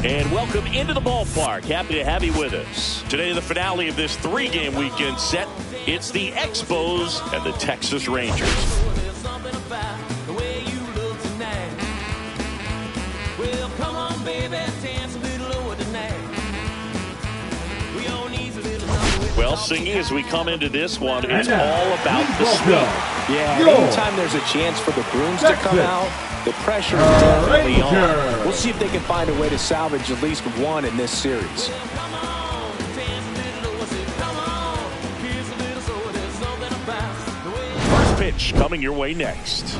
And welcome into the ballpark. Happy to have you with us. Today, the finale of this 3-game weekend set. It's the Expos and the Texas Rangers. Well, Singy, as we come into this one, it's all about the sweep. Yeah, anytime there's a chance for the Bruins to come out, the pressure is definitely on. We'll see if they can find a way to salvage at least one in this series. First pitch coming your way next.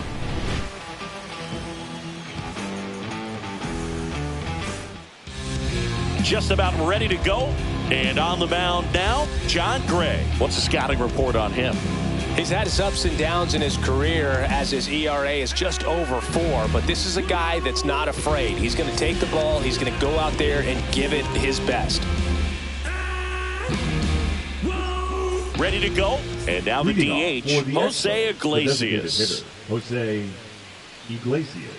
Just about ready to go. And on the mound now, John Gray. What's the scouting report on him? He's had his ups and downs in his career as his ERA is just over 4. But this is a guy that's not afraid. He's going to take the ball. He's going to go out there and give it his best. Ready to go. And now the DH, Jose Iglesias. Jose Iglesias.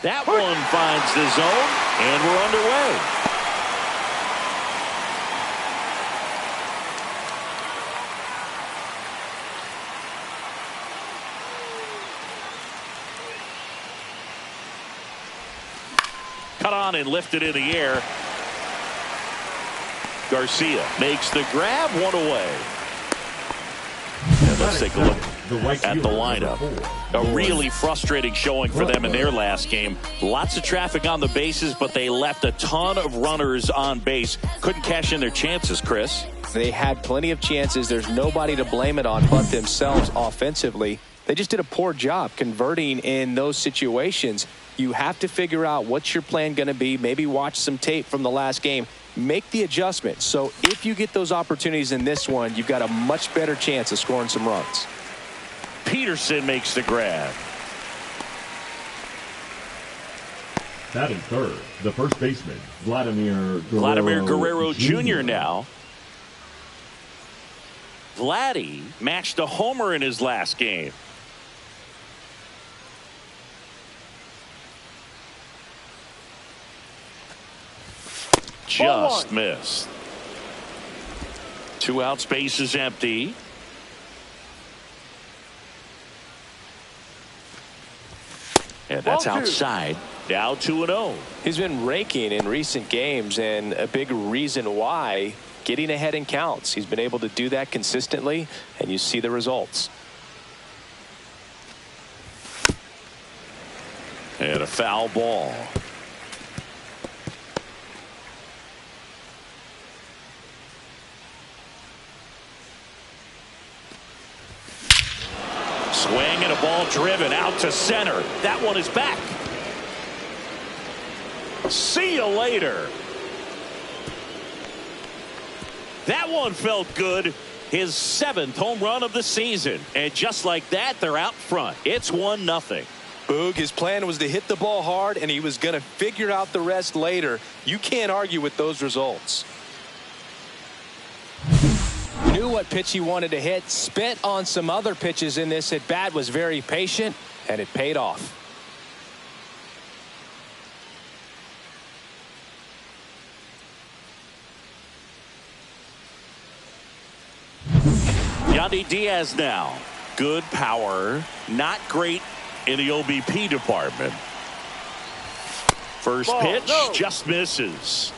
That one finds the zone, and we're underway. Cut on and lifted in the air. Garcia makes the grab, one away. And let's take a look at the lineup. A really frustrating showing for them in their last game. Lots of traffic on the bases, but they left a ton of runners on base. Couldn't cash in their chances, Chris. They had plenty of chances. There's nobody to blame it on but themselves offensively. They just did a poor job converting in those situations. You have to figure out what's your plan going to be. Maybe watch some tape from the last game. Make the adjustment. So if you get those opportunities in this one, you've got a much better chance of scoring some runs. Peterson makes the grab. Batting third, the first baseman, Vladimir Guerrero Jr. now. Vladdy matched a homer in his last game. Just missed. 2 out, space is empty. And that's outside. Now 2-0. He's been raking in recent games, and a big reason why, getting ahead in counts. He's been able to do that consistently, and you see the results. And a foul ball. Swing and a ball driven out to center. That one is back. See you later. That one felt good. His 7th home run of the season. And just like that, they're out front. It's 1-0. Boog, his plan was to hit the ball hard, and he was going to figure out the rest later. You can't argue with those results. Knew what pitch he wanted to hit, spit on some other pitches in this at bat, was very patient, and it paid off. Yandy Diaz now. Good power, not great in the OBP department. First pitch just misses.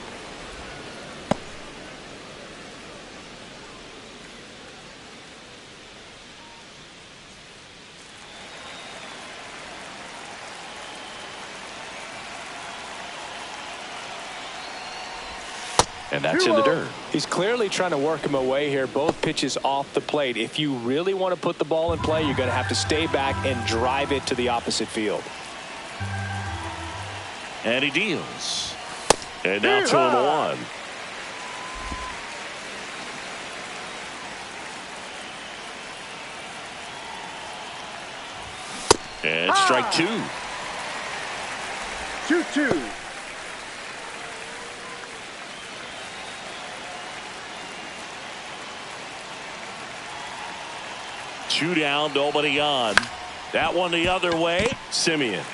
And that's in the dirt. He's clearly trying to work him away here. Both pitches off the plate. If you really want to put the ball in play, you're going to have to stay back and drive it to the opposite field. And he deals. And now 2-1. And strike 2. 2-2. Two down, nobody on. That one the other way. Simeon.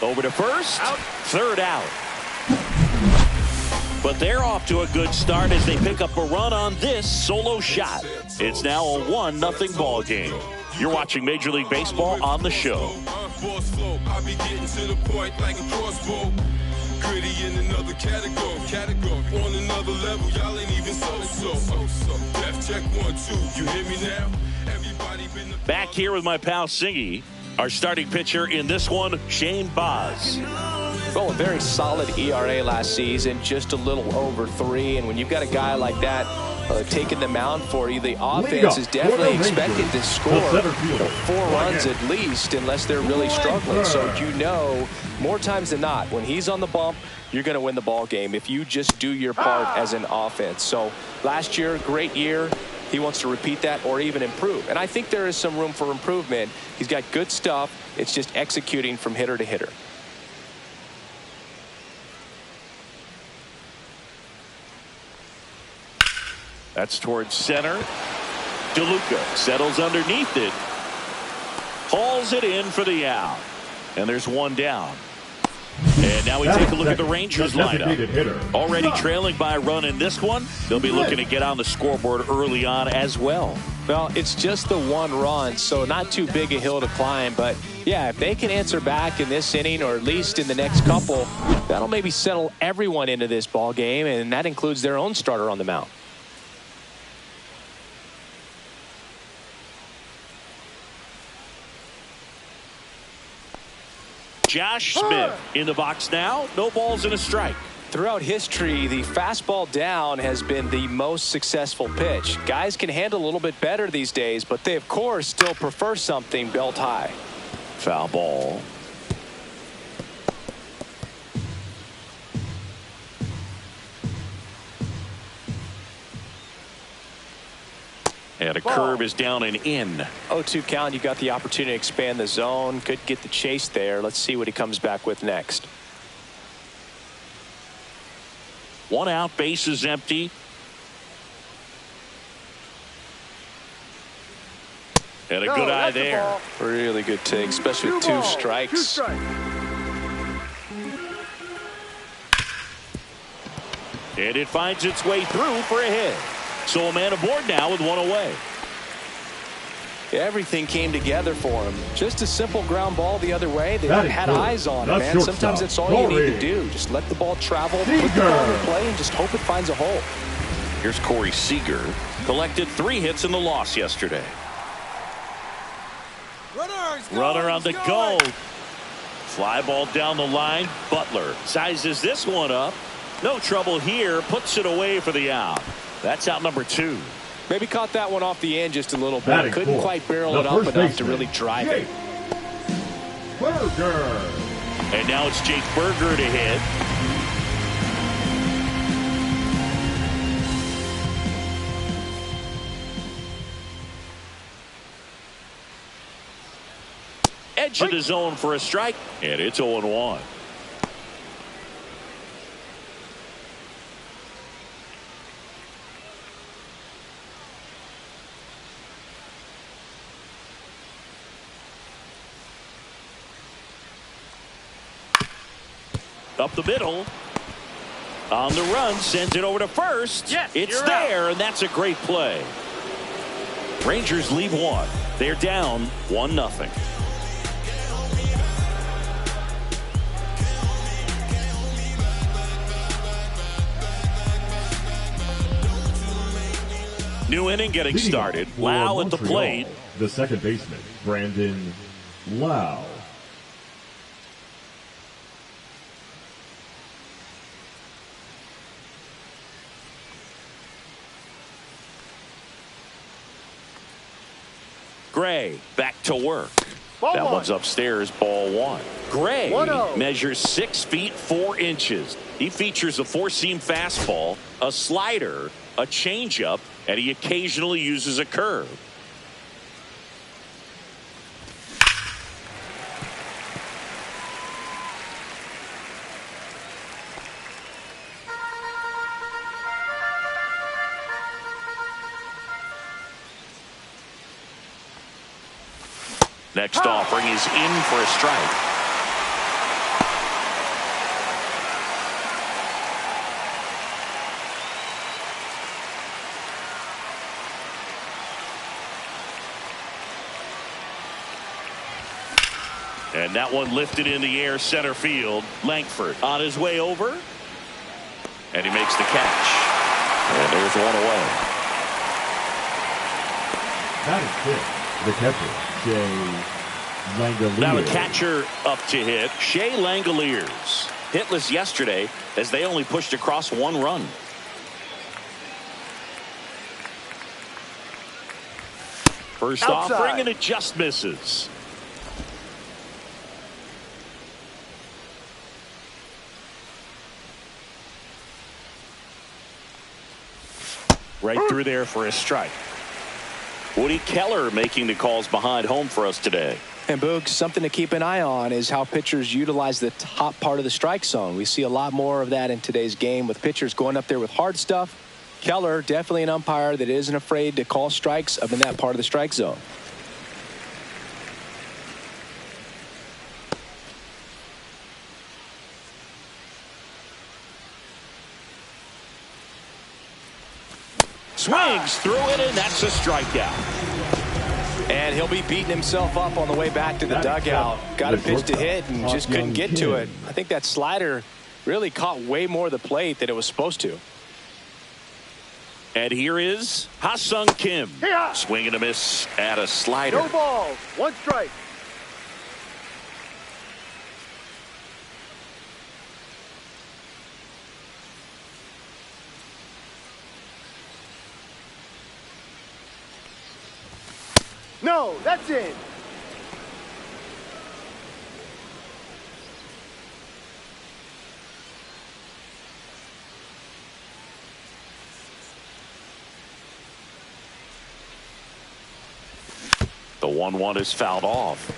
Over to first. Out. Third out. But they're off to a good start as they pick up a run on this solo shot. It's now a 1-0 ball game. You're watching Major League Baseball on the show. Gritty in another category. On another level, y'all ain't even so. Left check 1, 2. You hear me now? Everybody been back here with my pal Singy. Our starting pitcher in this one, Shane Baz. Well, a very solid ERA last season, just a little over 3. And when you've got a guy like that taking the mound for you, the offense is definitely expected to score 4 runs at least, unless they're really struggling. So you know, more times than not, when he's on the bump, you're going to win the ball game if you just do your part as an offense. So last year, great year. He wants to repeat that or even improve. And I think there is some room for improvement. He's got good stuff. It's just executing from hitter to hitter. That's towards center. DeLuca settles underneath it. Hauls it in for the out. And there's one down. And now we take a look at the Rangers lineup. Already trailing by a run in this one. They'll be looking to get on the scoreboard early on as well. Well, it's just the 1 run, so not too big a hill to climb. But, yeah, if they can answer back in this inning or at least in the next couple, that'll maybe settle everyone into this ball game, and that includes their own starter on the mound. Josh Smith in the box now. No balls and a strike. Throughout history, the fastball down has been the most successful pitch. Guys can handle a little bit better these days, but they, of course, still prefer something belt high. Foul ball. And a curve is down and in. 0-2 count. You got the opportunity to expand the zone. Could get the chase there. Let's see what he comes back with next. 1 out, base is empty. And a good eye there. Really good take, especially with 2 strikes. And it finds its way through for a hit. So a man aboard now with 1 away. Everything came together for him. Just a simple ground ball the other way. They had eyes on it, man. Sometimes that's all you need to do. Just let the ball travel, put the ball in play, and just hope it finds a hole. Here's Corey Seager. Collected 3 hits in the loss yesterday. Runner on the go. Fly ball down the line. Butler sizes this one up. No trouble here. Puts it away for the out. That's out number 2. Maybe caught that one off the end just a little bit. Couldn't quite barrel it up enough to really drive it. Berger. And now it's Jake Berger to hit. Edge of the zone for a strike. And it's 0-1. Up the middle. On the run, sends it over to first. Yes, it's there, and that's a great play. Rangers leave 1. They're down 1-0. New inning getting started. Lau at the plate. The second baseman, Brandon Lau. Gray back to work. That one's upstairs, ball 1. Gray measures 6 feet 4 inches. He features a 4-seam fastball, a slider, a changeup, and he occasionally uses a curve. Next offering is in for a strike. And that one lifted in the air center field. Langford on his way over. And he makes the catch. And there's one away. That is it. The catcher, Shea Langoliers. Now the catcher up to hit, Shea Langoliers. Hitless yesterday as they only pushed across one run. First offering, and it just misses. Right through there for a strike. Woody Keller making the calls behind home for us today. And Boog, something to keep an eye on is how pitchers utilize the top part of the strike zone. We see a lot more of that in today's game with pitchers going up there with hard stuff. Keller, definitely an umpire that isn't afraid to call strikes up in that part of the strike zone. Swings through it, and that's a strikeout. And he'll be beating himself up on the way back to the dugout. Got a pitch to hit and just couldn't get to it. I think that slider really caught way more of the plate than it was supposed to. And here is Ha-Sung Kim. Swing and a miss at a slider. No balls, one strike. No, that's in. The 1-1 is fouled off.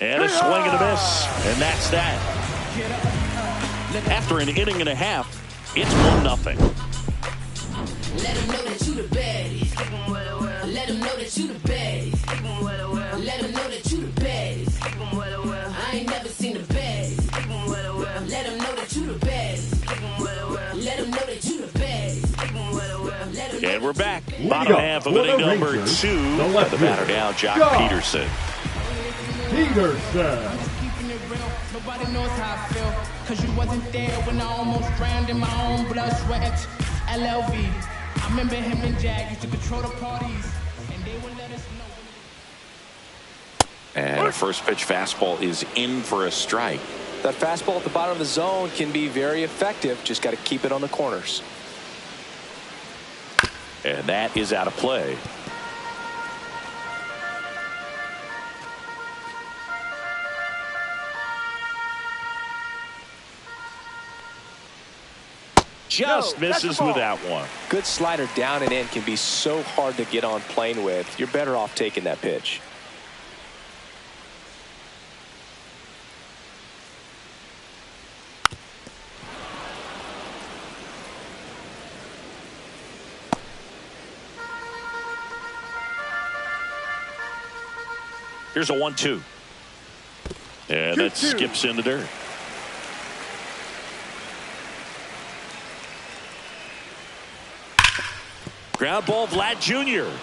And a swing and a miss. And that's that. After an inning and a half, it's 1-0. Let them know that you the baddest. Let them know that you the baddest. Let them know that you the baddest. I ain't never seen the baddest. Let them know that you the baddest. Let them know that you the baddest. And we're back. Bottom half of inning number 2. The batter now, Jock Peterson. Nobody knows how I feel, cause you wasn't there when I almost drowned in my own blood, sweat. MLB. I remember him and Jack used to control the parties, and they would let us know. And a first pitch fastball is in for a strike. That fastball at the bottom of the zone can be very effective. Just got to keep it on the corners. And that is out of play. Just misses with that one. Good slider down and in can be so hard to get on plane with. You're better off taking that pitch. Here's a 1-2. And that skips in the dirt. Ground ball, Vlad Jr.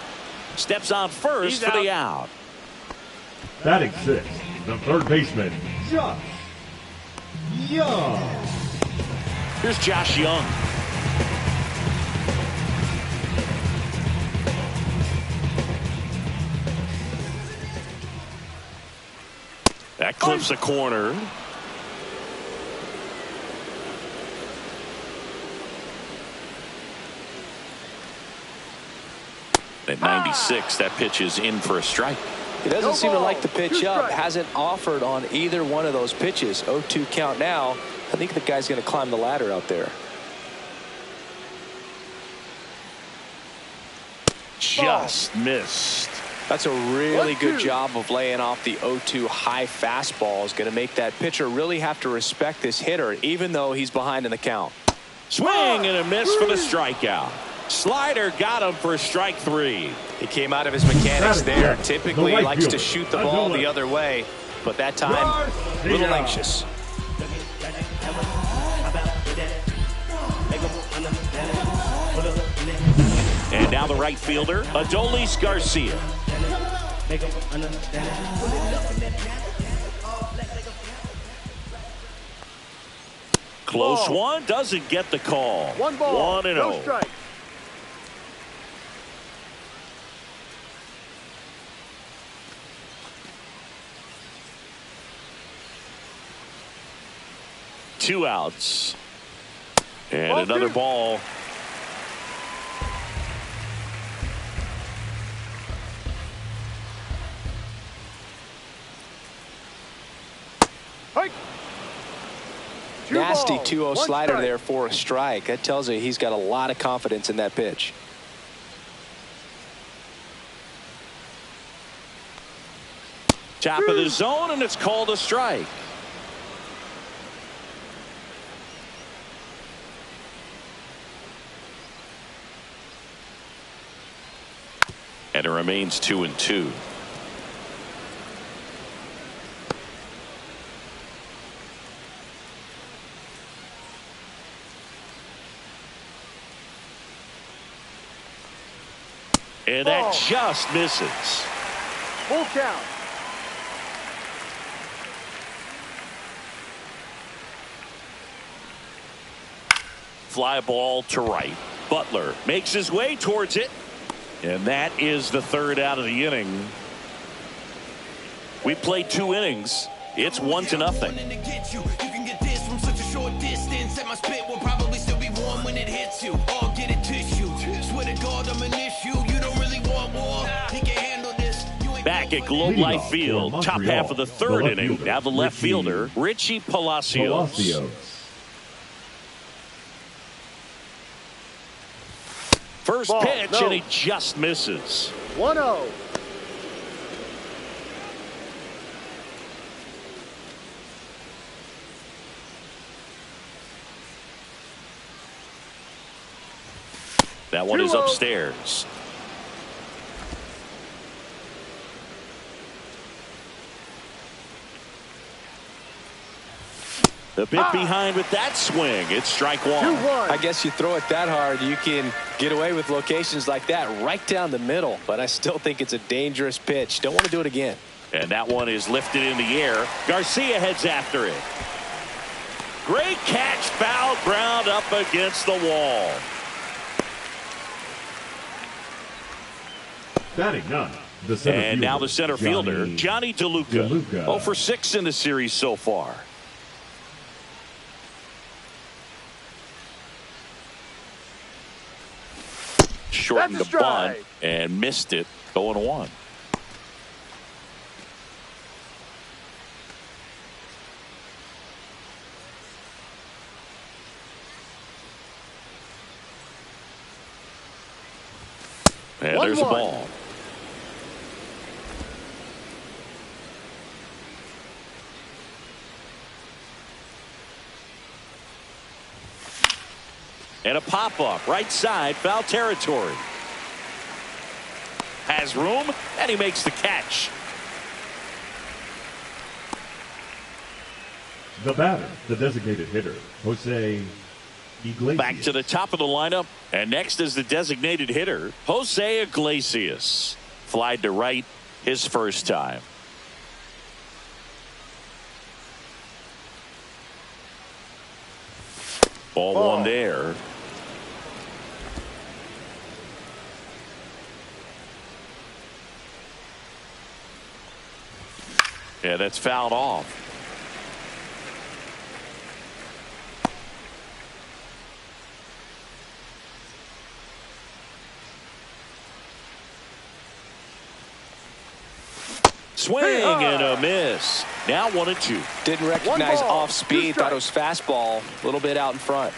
Steps on first for the out. Batting sixth, the third baseman, Josh Young. Here's Josh Young. That clips a corner. At 96, that pitch is in for a strike. He doesn't seem to like the pitch up. Hasn't offered on either one of those pitches. 0-2 count now. I think the guy's going to climb the ladder out there. Just missed. That's a really good job of laying off the 0-2 high fastball. Is going to make that pitcher really have to respect this hitter, even though he's behind in the count. Swing and a miss for the strikeout. Slider got him for strike 3. He came out of his mechanics there. Typically likes to shoot the ball the other way, but that time a little anxious. And now the right fielder, Adolis Garcia. Close one, doesn't get the call. 1 ball, 1-0. no strike. Two outs. And Ball another 2. ball. Hike. Nasty 2-0 1 slider strike. there for a strike. That tells you he's got a lot of confidence in that pitch. Top of the zone, and it's called a strike. And it remains 2-2. And that just misses. Full count. Fly ball to right. Butler makes his way towards it. And that is the third out of the inning. We played 2 innings. It's 1-0. You can get this from such a short distance, and my spit will probably still be warm when it hits you. Or get it tissue. Swear to God, I'm an issue. You don't really want war. He can handle this. Back at Globe Life Field, top half of the third inning. Now the left fielder, Richie Palacios. First Ball, pitch, no. and he just misses. 1-0. That one is 2-0. upstairs. The bit behind with that swing. It's strike 1. 2-1. I guess you throw it that hard, you can get away with locations like that right down the middle. But I still think it's a dangerous pitch. Don't want to do it again. And that one is lifted in the air. Garcia heads after it. Great catch, foul ground up against the wall. Batting 9. And now the center fielder, Johnny DeLuca. 0 for 6 in the series so far. Shortened the bunt and missed it. 0-1. And there's a ball. And a pop-up, right side, foul territory. Has room, and he makes the catch. The batter, the designated hitter, Jose Iglesias. Back to the top of the lineup, and next is the designated hitter, Jose Iglesias. Flied to right his first time. Ball 1 there. Yeah, that's fouled off. Swing and a miss. Now 1-2. Didn't recognize ball, off speed. Thought it was fastball. A little bit out in front.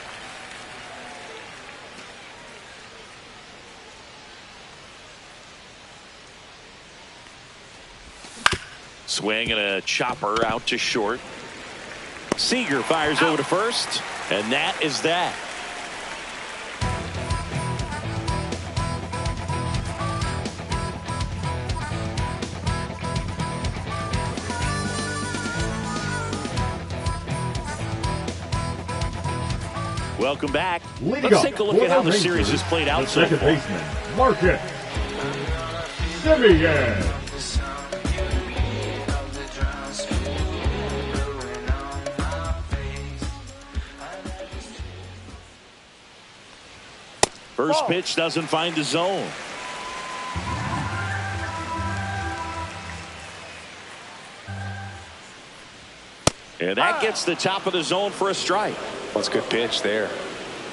Swing and a chopper out to short. Seager fires over to first, and that is that. Welcome back. Let's take a look at how the series has played out so far. Second baseman, Marcus Semien. First pitch doesn't find the zone. And that gets the top of the zone for a strike. Well, it's a good pitch there.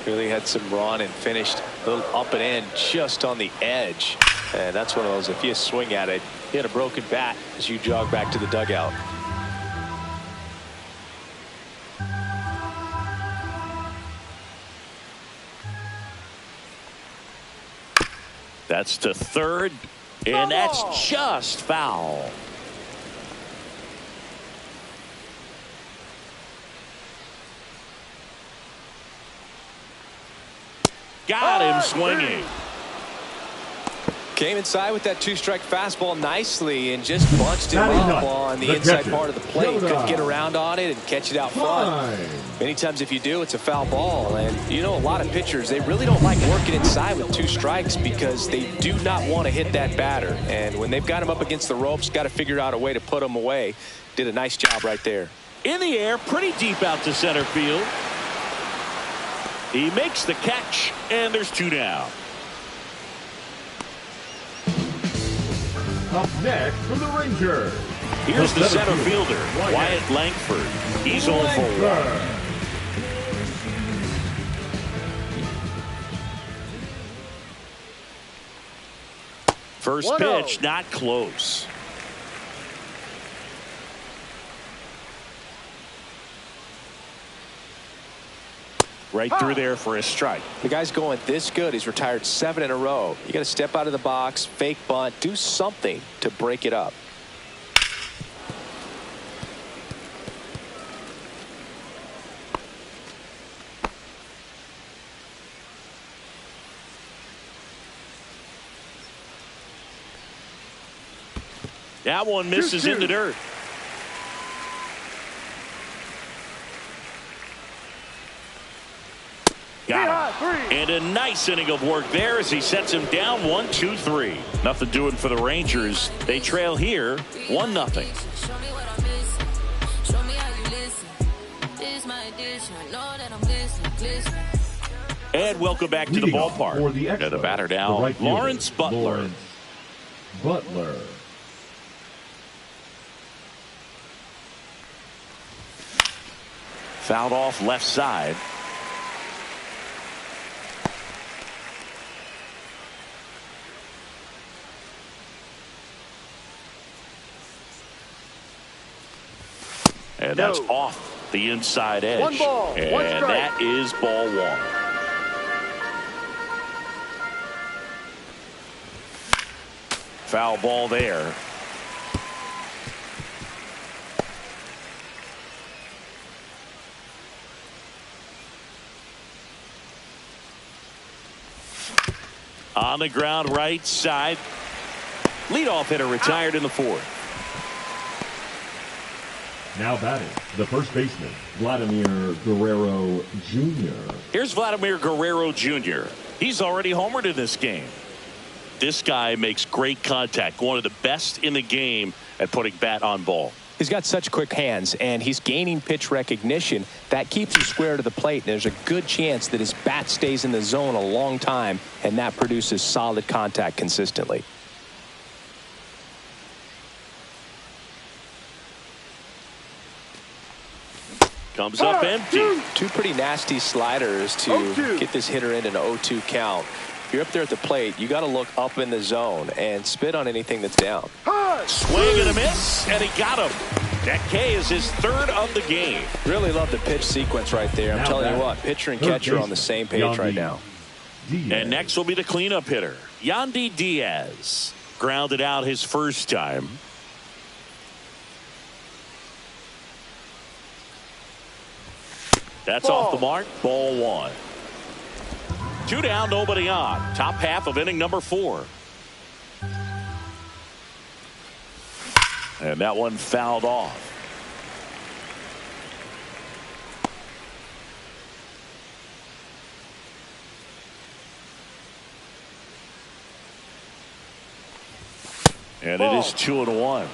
Really had some run and finished a little up and in just on the edge. And that's one of those, if you swing at it, you had a broken bat as you jog back to the dugout. That's to third, and that's just foul. Got him swinging. Came inside with that two-strike fastball nicely and just bunched him up on the inside part of the plate. Couldn't get around on it and catch it out front. Many times if you do, it's a foul ball. And you know, a lot of pitchers, they really don't like working inside with two strikes because they do not want to hit that batter. And when they've got him up against the ropes, got to figure out a way to put him away. Did a nice job right there. In the air, pretty deep out to center field. He makes the catch, and there's two down. Up next from the Rangers. Here's the center fielder, Wyatt Langford. He's 0 for 1. First pitch, not close. Right through there for a strike. The guy's going this good. He's retired 7 in a row. You got to step out of the box, fake bunt, do something to break it up. That one misses in the dirt. Got him. And a nice inning of work there as he sets him down 1-2-3. Nothing doing for the Rangers. They trail here 1-0. And welcome back to the ballpark. The batter now, Lawrence Butler. Fouled off left side. And that's off the inside edge. One ball, one strike. And that is ball one. Foul ball there. On the ground right side. Leadoff hitter retired in the fourth. Now batting, the first baseman, Vladimir Guerrero Jr. Here's Vladimir Guerrero Jr. He's already homered in this game. This guy makes great contact, one of the best in the game at putting bat on ball. He's got such quick hands, and he's gaining pitch recognition. That keeps him square to the plate, and there's a good chance that his bat stays in the zone a long time, and that produces solid contact consistently. Comes up empty. Two pretty nasty sliders to get this hitter in an 0-2 count. If you're up there at the plate, you got to look up in the zone and spit on anything that's down. Swing and a miss, and he got him. That K is his third of the game. Really love the pitch sequence right there. I'm telling you what, pitcher and catcher are on the same page right now. And next will be the cleanup hitter, Yandy Diaz. Grounded out his first time. That's Ball. off the mark. Ball 1. 2 down, nobody on. Top half of inning number 4. And that one fouled off. And Ball. it is 2-1.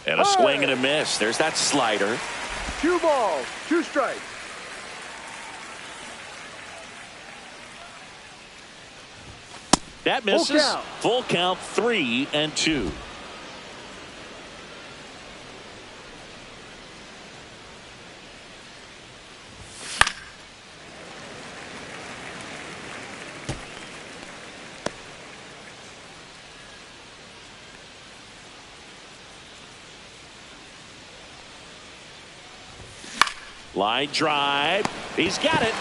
And a swing and a miss. There's that slider. 2 balls, 2 strikes. That misses. Full Full count, count. 3-2. Line drive. He's got it.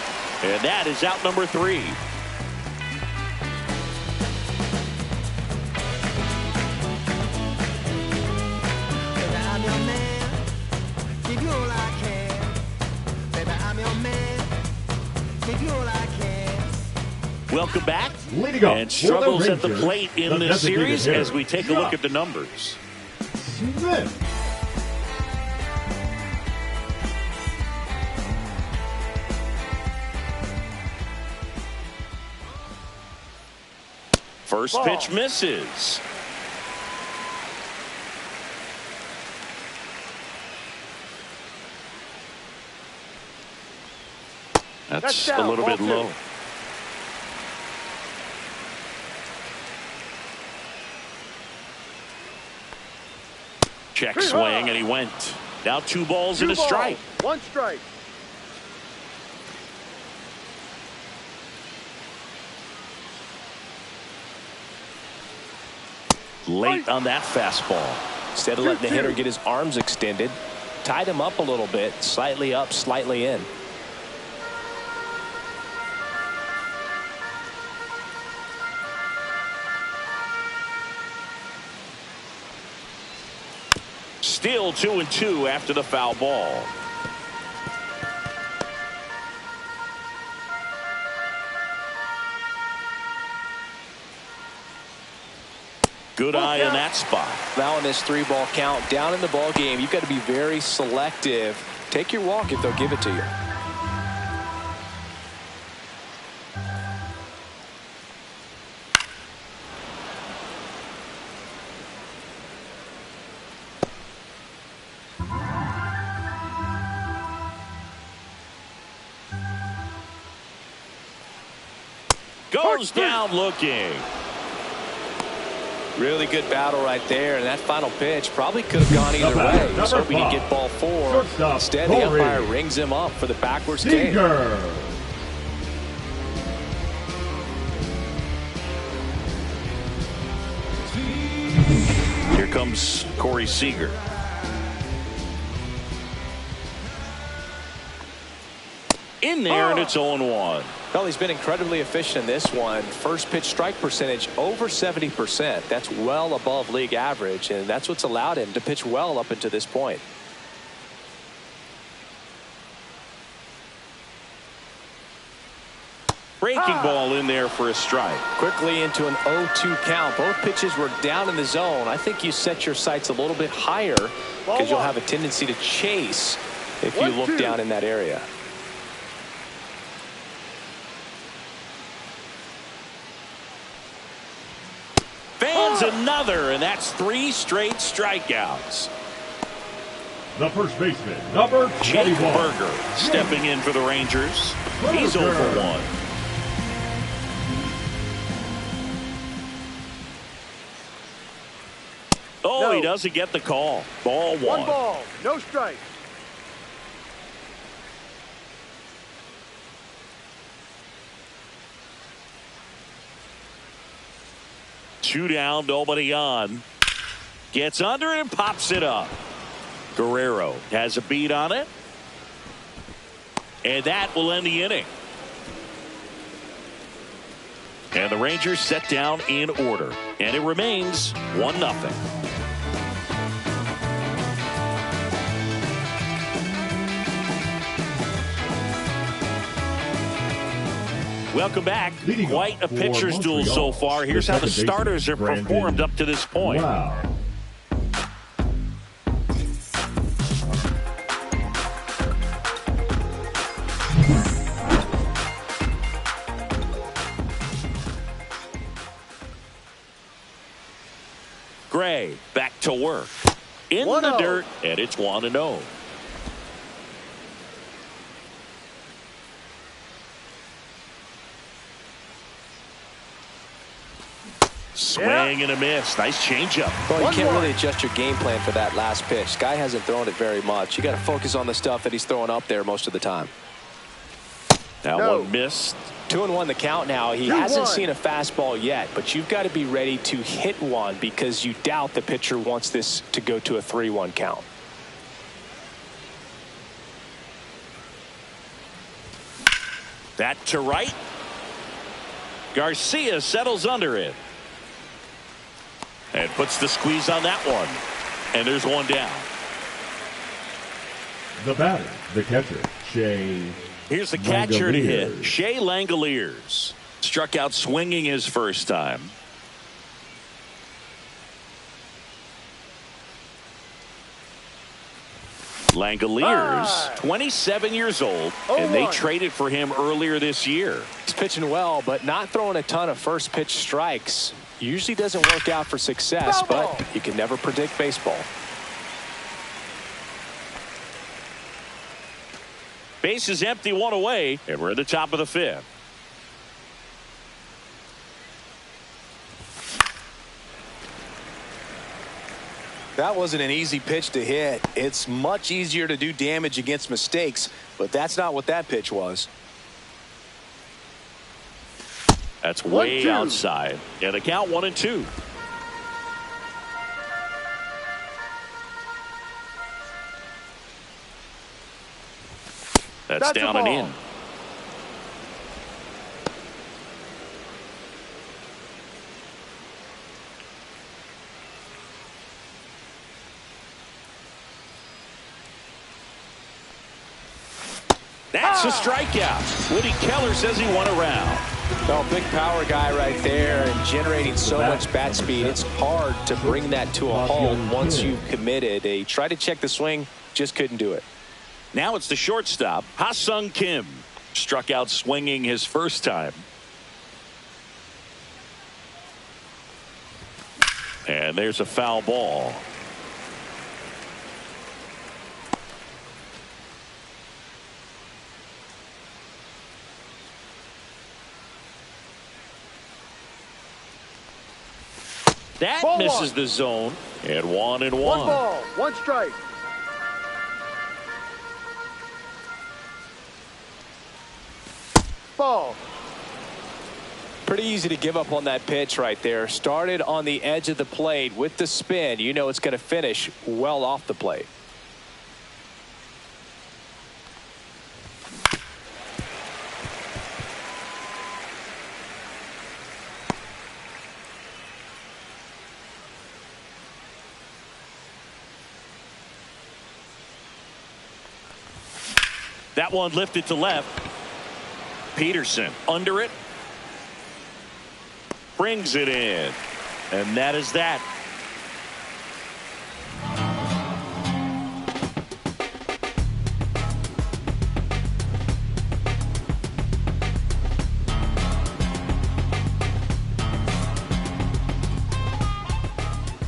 And that is out number 3. Welcome back. Leading up And struggles at the Rangers, plate in the this designated series hitter, as we take a look at the numbers. Smith. First Ball. pitch misses. That's down, a little ball bit 2. low. Check swing, and he went. Now 2 balls 2 and a balls, strike. 1 strike. Late on that fastball. Instead of letting the hitter get his arms extended, tied him up a little bit, slightly up, slightly in. Still 2-2 after the foul ball. Good eye in that spot. Now in this 3-ball count, down in the ball game, you've got to be very selective. Take your walk if they'll give it to you. Goes down looking. Really good battle right there, and that final pitch probably could have gone either way. He was hoping he'd get ball 4. Instead, the umpire rings him up for the backwards game. Here comes Corey Seager. In there, and it's 0-1. Well, he's been incredibly efficient in this one. First pitch strike percentage over 70%. That's well above league average, and that's what's allowed him to pitch well up until this point. Breaking ball in there for a strike. Quickly into an 0-2 count. Both pitches were down in the zone. I think you set your sights a little bit higher because you'll have a tendency to chase if you look down in that area. Fans another, and that's 3 straight strikeouts. The first baseman, number 21. Jake Burger stepping in for the Rangers. He's 0 for 1. Oh, No. He doesn't get the call. Ball 1. 1 ball, no strike. Two down, nobody on. Gets under it and pops it up. Guerrero has a beat on it. And that will end the inning. And And the Rangers set down in order. And it remains 1-0. Welcome back. Quite a pitcher's duel so far. Here's how the starters have performed up to this point. Wow. Gray back to work. In the dirt, and it's 1-0. Swing and a miss. Nice changeup. Well, you can't really adjust your game plan for that last pitch. Guy hasn't thrown it very much. You got to focus on the stuff that he's throwing up there most of the time. That one missed. 2-1 the count now. He hasn't seen a fastball yet, but you've got to be ready to hit one because you doubt the pitcher wants this to go to a 3-1 count. That to right. Garcia settles under it. And puts the squeeze on that one. And there's one down. The batter, the catcher, Shea. Here's the catcher to hit. Shea Langoliers. Struck out swinging his first time. Langoliers, 27 years old, and they traded for him earlier this year. He's pitching well, but not throwing a ton of first pitch strikes. Usually doesn't work out for success, but you can never predict baseball. Base is empty, one away, and we're at the top of the fifth. That wasn't an easy pitch to hit. It's much easier to do damage against mistakes, but that's not what that pitch was. That's way outside. Yeah, the count 1-2. That's down and in. That's a strikeout. Woody Keller says he won a round. Oh, big power guy right there and generating so much bat speed. It's hard to bring that to a halt once you've committed. They tried to check the swing, just couldn't do it. Now it's the shortstop, Ha-Sung Kim. Struck out swinging his first time. And there's a foul ball. That misses the zone. And 1-1. 1 ball, 1 strike. Ball. Pretty easy to give up on that pitch right there. Started on the edge of the plate with the spin. You know it's going to finish well off the plate. That one lifted to left. Peterson under it. Brings it in. And that is that.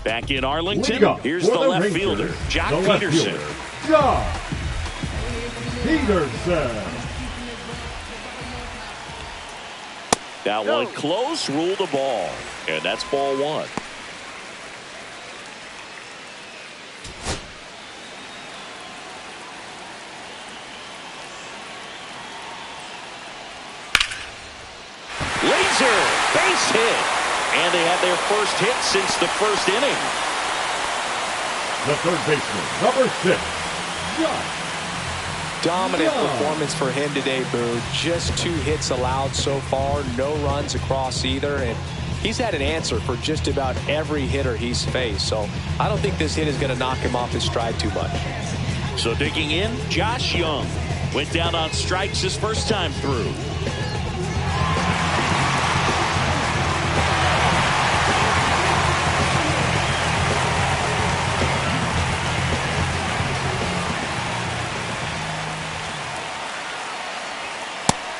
Back in Arlington, here's the left fielder, Jock Peterson. Jock Peterson. That one close, ruled a ball. And that's ball 1. Laser, base hit. And they had their first hit since the first inning. The third baseman, number 6, Jock. Dominant performance for him today, Boo. Just 2 hits allowed so far, no runs across either, and he's had an answer for just about every hitter he's faced. So I don't think this hit is going to knock him off his stride too much. So digging in, Josh Young went down on strikes his first time through.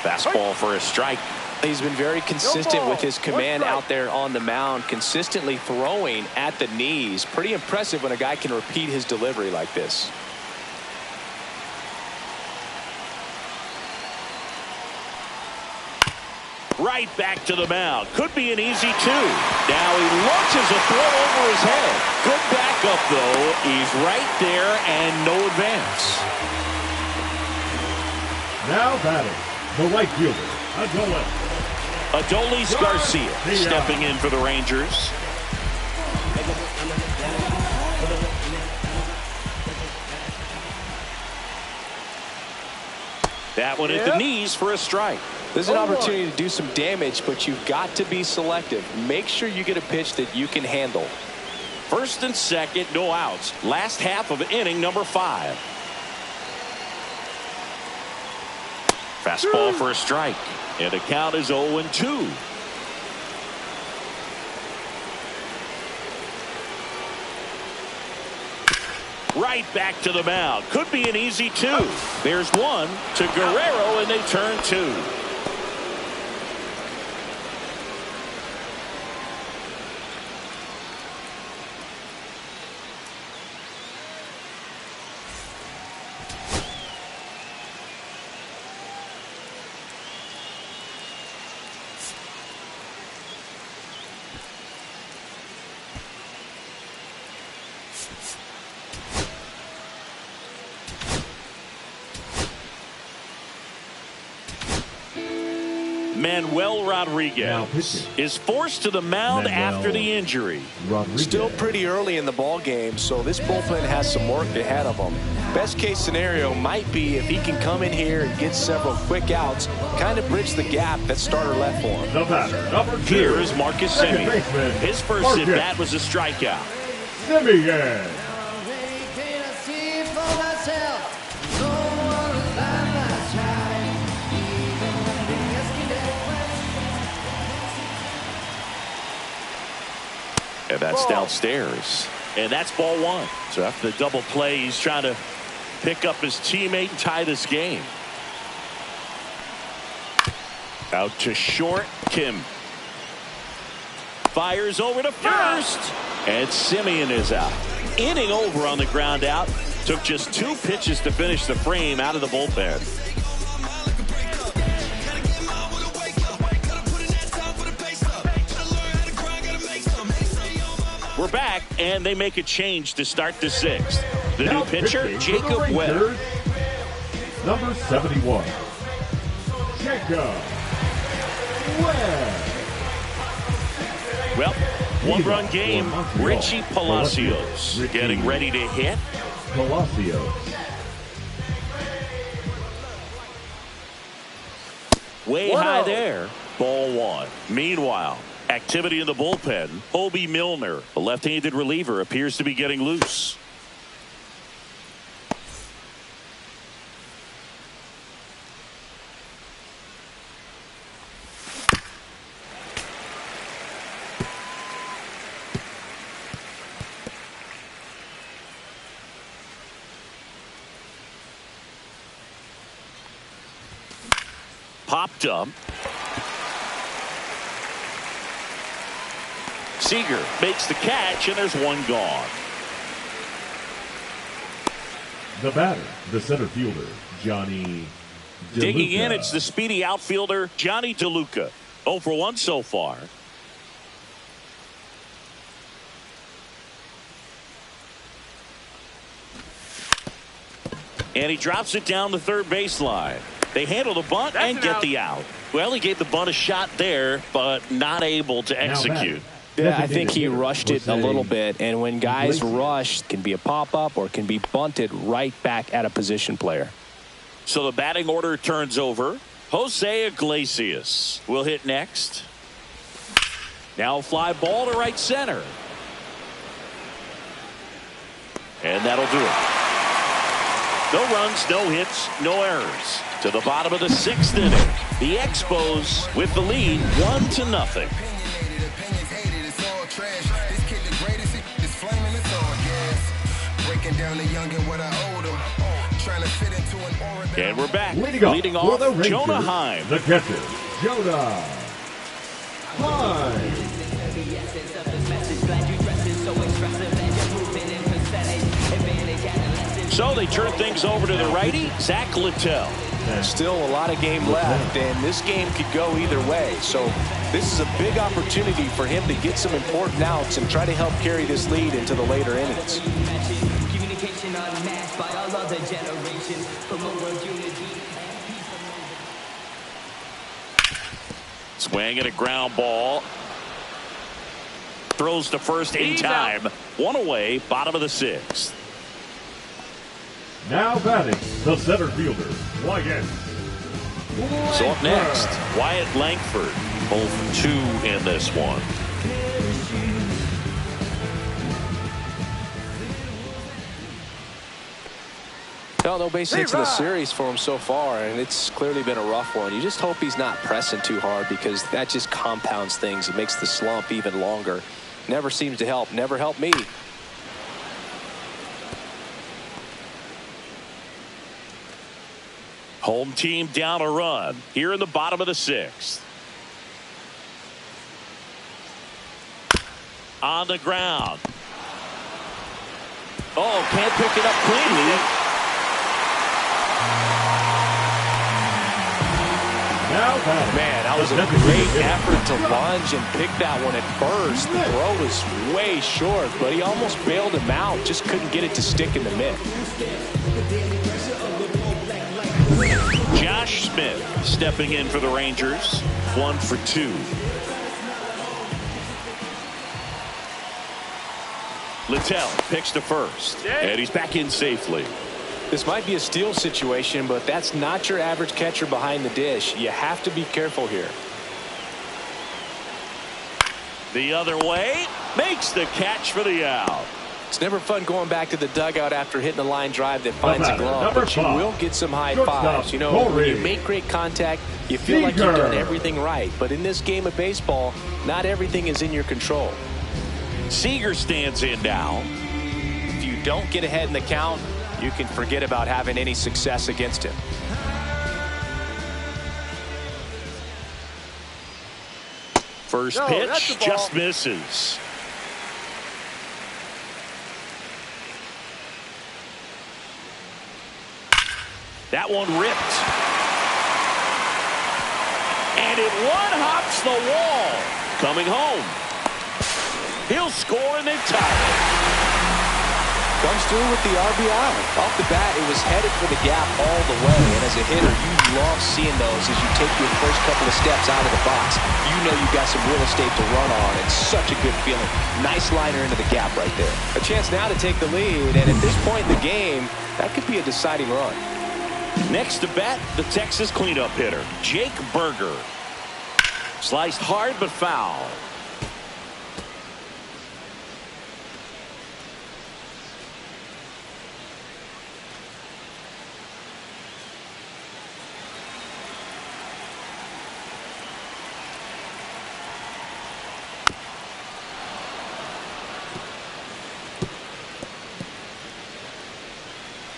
Fastball for a strike. He's been very consistent with his command out there on the mound, consistently throwing at the knees. Pretty impressive when a guy can repeat his delivery like this. Right back to the mound. Could be an easy 2. Now he launches a throw over his head. Good backup, though. He's right there and no advance. Now batting, the right fielder, Adolis Garcia stepping in for the Rangers. That one at the knees for a strike. There's an opportunity to do some damage, but you've got to be selective. Make sure you get a pitch that you can handle. First and second, no outs. Last half of inning number 5. Fastball for a strike. And the count is 0-2. Right back to the mound. Could be an easy 2. There's 1 to Guerrero, and they turn 2. Manuel Rodriguez is forced to the mound after the injury. Still pretty early in the ball game, so this bullpen has some work ahead of them. Best case scenario might be if he can come in here and get several quick outs, kind of bridge the gap that starter left for him. The batter, number 2. Here is Marcus Semien. His first at bat was a strikeout. Semien. And that's downstairs. And that's ball 1. So after the double play, he's trying to pick up his teammate and tie this game. Out to short, Kim. Fires over to first. And Semien is out. Inning over on the ground out. Took just 2 pitches to finish the frame out of the bullpen. We're back, and they make a change to start the 6th. The new pitcher, Jacob Webb. Number 71, Jacob Webb. Well, 1-run game. Richie Palacios getting ready to hit. Palacios. Way high there. Ball 1. Meanwhile, activity in the bullpen. Hobie Milner, a left-handed reliever, appears to be getting loose. Popped up. Seager makes the catch, and there's 1 gone. The batter, the center fielder, Johnny DeLuca. Digging in, it's the speedy outfielder, Johnny DeLuca. 0 for 1 so far. And he drops it down the third baseline. They handle the bunt and get the out. Well, he gave the bunt a shot there, but not able to execute. Yeah, I think he rushed it a little bit, and when guys rush, it can be a pop-up or it can be bunted right back at a position player. So the batting order turns over. Jose Iglesias will hit next. Now fly ball to right center. And that'll do it. No runs, no hits, no errors. To the bottom of the 6th inning. The Expos with the lead 1-0. And we're back. Leading off, the Rangers, Jonah Heim. The catcher, Jonah Heim. So they turn things over to the righty, Zach Littell. Still a lot of game left, and this game could go either way. So this is a big opportunity for him to get some important outs and try to help carry this lead into the later innings. Communication unmatched by all other generations. Promote unity. Swing and a ground ball. Throws to first in time. One away, bottom of the 6th. Now batting, the center fielder, Wyatt. So up next, Wyatt Langford. 0-2 in this one. No base hits in the series for him so far, and it's clearly been a rough one. You just hope he's not pressing too hard, because that just compounds things. It makes the slump even longer. Never seems to help. Never helped me. Home team down a run here in the bottom of the 6th. On the ground. Oh, can't pick it up cleanly. Man, that was a great effort to lunge and pick that one at first. The throw was way short, but he almost bailed him out. Just couldn't get it to stick in the mitt. Josh Smith stepping in for the Rangers. 1 for 2. Littell picks to first, and he's back in safely. This might be a steal situation, but that's not your average catcher behind the dish. You have to be careful here. The other way, makes the catch for the out. It's never fun going back to the dugout after hitting a line drive that finds a glove, but you will get some high fives. You know, when you make great contact, you feel like you've done everything right. But in this game of baseball, not everything is in your control. Seager stands in now. If you don't get ahead in the count, you can forget about having any success against him. First pitch just misses. That one ripped. And it one-hops the wall. Coming home. He'll score and then tie it. Comes through with the RBI. Off the bat, it was headed for the gap all the way. And as a hitter, you love seeing those as you take your first couple of steps out of the box. You know you've got some real estate to run on. It's such a good feeling. Nice liner into the gap right there. A chance now to take the lead. And at this point in the game, that could be a deciding run. Next to bat, the Texas cleanup hitter, Jake Berger. Sliced hard but foul.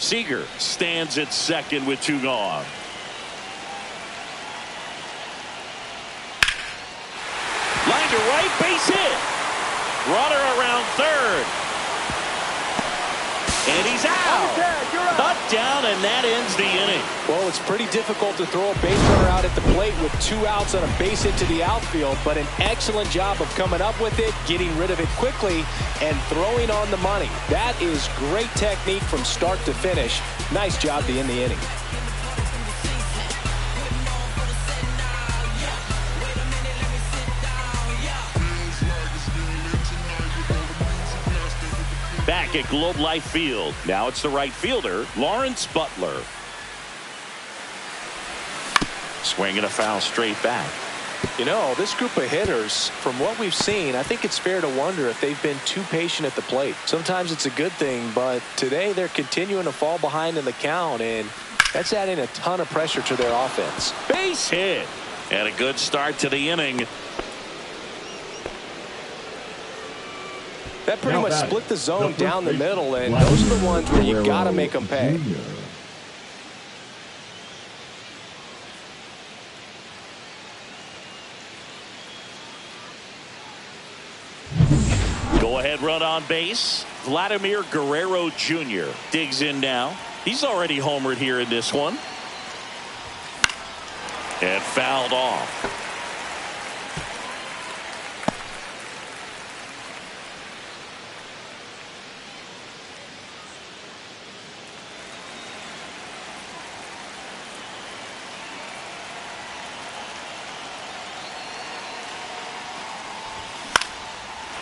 Seager stands at second with 2 gone. Line to right, base hit. Runner around third. And he's out. Cut down, and that ends the inning. Well, it's pretty difficult to throw a base runner out at the plate with 2 outs on a base hit to the outfield, but an excellent job of coming up with it, getting rid of it quickly, and throwing on the money. That is great technique from start to finish. Nice job to end the inning. Back at Globe Life Field. Now it's the right fielder, Lawrence Butler. Swing and a foul straight back. You know, this group of hitters, from what we've seen, I think it's fair to wonder if they've been too patient at the plate. Sometimes it's a good thing, but today they're continuing to fall behind in the count, and that's adding a ton of pressure to their offense. Base hit. And a good start to the inning. That pretty much split the zone down the middle, and those are the ones where you got to make them pay. Go-ahead run on base. Vladimir Guerrero Jr. digs in now. He's already homered here in this one. And fouled off.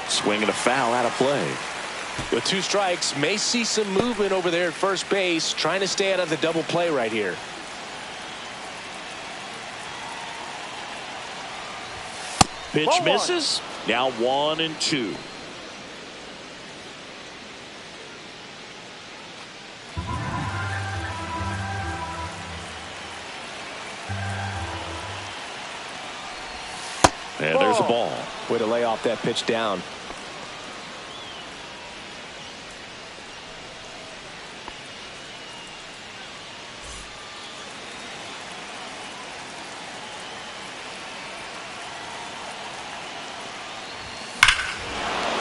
Swinging a foul out of play. With 2 strikes, may see some movement over there at first base, trying to stay out of the double play right here. Pitch misses. Now 1-2. And there's a ball. Way to lay off that pitch down.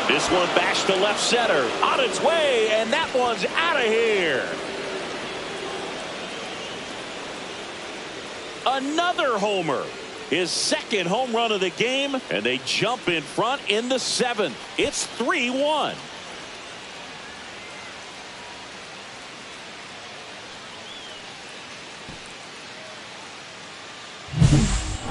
This one bashed to left center. On its way, and that one's out of here. Another homer. His second home run of the game, and they jump in front in the 7th. It's 3-1.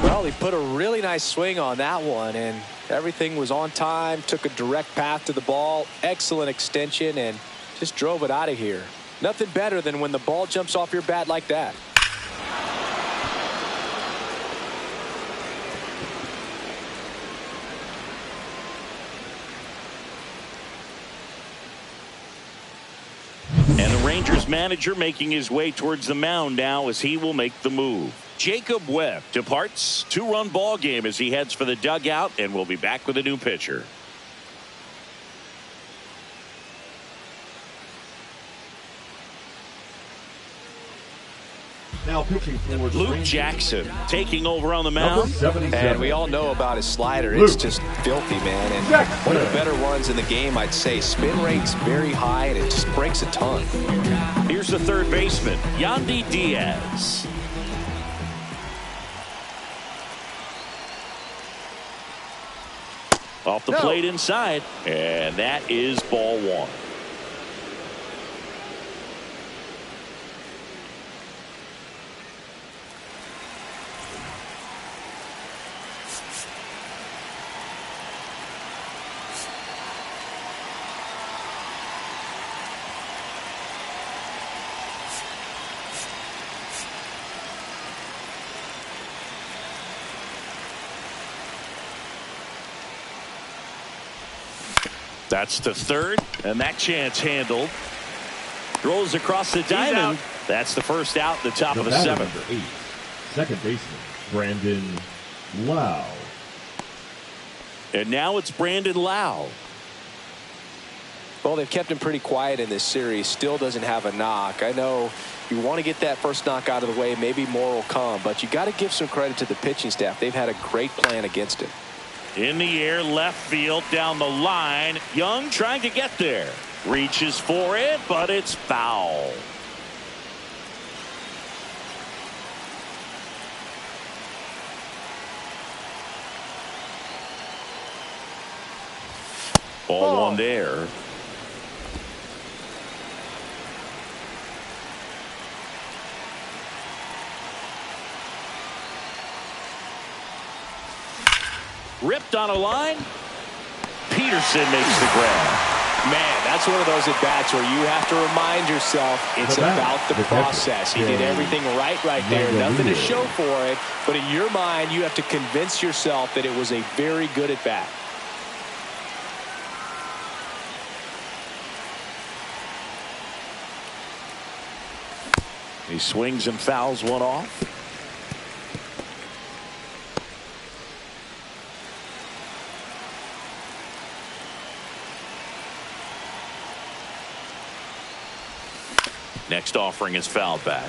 Well, he put a really nice swing on that one, and everything was on time, took a direct path to the ball, excellent extension, and just drove it out of here. Nothing better than when the ball jumps off your bat like that. And the Rangers manager making his way towards the mound now as he will make the move. Jacob Webb departs. 2-run ball game as he heads for the dugout, and we'll be back with a new pitcher. Now pitching for Luke Jackson taking over on the mound. And we all know about his slider. It's just filthy, man. And one of the better ones in the game, I'd say. Spin rate's very high, and it just breaks a ton. Here's the third baseman, Yandy Diaz. Off the plate inside, and that is ball 1. That's to third, and that chance handled. Throws across the diamond. That's the first out, the top of the 7th. Second baseman, Brandon Lau. And now it's Brandon Lau. Well, they've kept him pretty quiet in this series. Still doesn't have a knock. I know you want to get that first knock out of the way. Maybe more will come, but you got to give some credit to the pitching staff. They've had a great plan against him. In the air, left field, down the line. Young trying to get there. Reaches for it, but it's foul. Ball 1 there. Ripped on a line. Peterson makes the grab. Man, that's one of those at-bats where you have to remind yourself it's about the process. He did everything right there. Nothing to show for it. But in your mind, you have to convince yourself that it was a very good at-bat. He swings and fouls one off. Next offering is fouled back.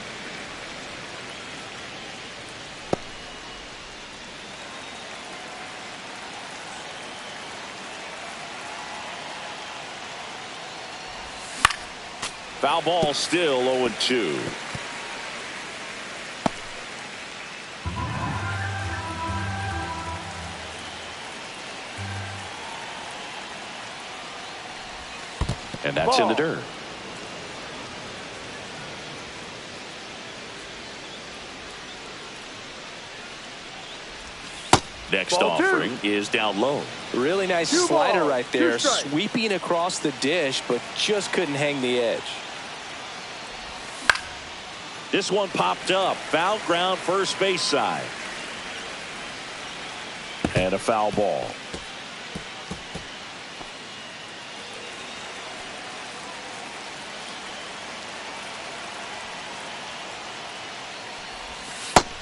Foul ball, still 0-2. And that's in the dirt. Next offering is down low. Really nice slider right there, sweeping across the dish, but just couldn't hang the edge. This one popped up. Foul ground, first base side. And a foul ball.